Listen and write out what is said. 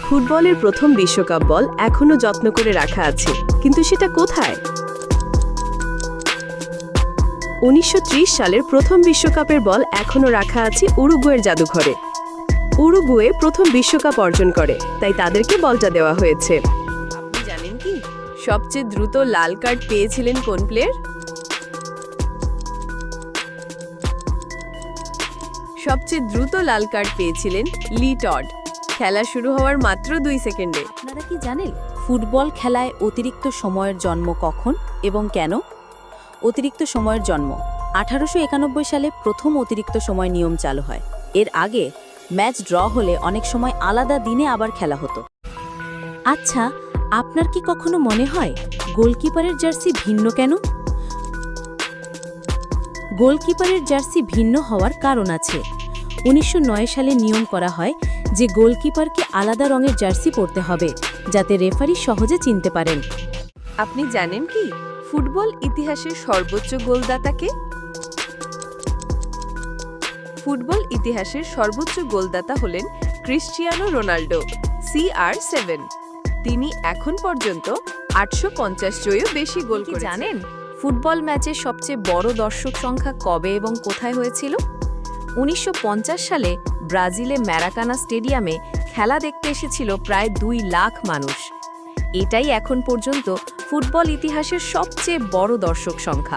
ফুটবলের প্রথম বিশ্বকাপ বল এখনো যত্ন করে রাখা আছে, কিন্তু সেটা কোথায়? 1930 সালের প্রথম বিশ্বকাপের বল এখনো রাখা আছে উরুগুয়ের জাদুঘরে। উরুগুয়ে প্রথম বিশ্বকাপ অর্জন করে, তাই তাদেরকে বলটা দেওয়া হয়েছে। আপনি জানেন কি সবচেয়ে দ্রুত লাল কার্ড পেয়েছিলেন কোন প্লেয়ার? সবচেয়ে দ্রুত লাল কার্ড পেয়েছিলেন লি টড, খেলা শুরু হওয়ার মাত্র 2 সেকেন্ডে। আপনারা কি জানেন ফুটবল খেলায় অতিরিক্ত সময়ের জন্ম কখন এবং কেন? অতিরিক্ত সময়ের জন্ম 1891 সালে প্রথম অতিরিক্ত সময় নিয়ম চালু হয়। এর আগে ম্যাচ ড্র হলে অনেক সময় আলাদা দিনে আবার খেলা হতো। আচ্ছা, আপনার কি কখনো মনে হয় গোলকিপারের জার্সি ভিন্ন কেন? গোলকিপারের জার্সি ভিন্ন হওয়ার কারণ আছে। 1909 সালে নিয়ম করা হয় যে গোলকিপারকে আলাদা রঙের জার্সি পরতে হবে, যাতে রেফারি সহজে চিনতে পারেন। আপনি জানেন কি ফুটবল ইতিহাসের সর্বোচ্চ গোলদাতাকে? ফুটবল ইতিহাসের সর্বোচ্চ গোলদাতা হলেন ক্রিস্টিয়ানো রোনাল্ডো, CR7। তিনি এখন পর্যন্ত 850 বেশি গোল করেছেন। জানেন ফুটবল ম্যাচের সবচেয়ে বড় দর্শক সংখ্যা কবে এবং কোথায় হয়েছিল? 1950 সালে ব্রাজিলে ম্যারাকানা স্টেডিয়ামে খেলা দেখতে এসেছিল প্রায় 2 লাখ মানুষ। এটাই এখন পর্যন্ত ফুটবল ইতিহাসের সবচেয়ে বড় দর্শক সংখ্যা।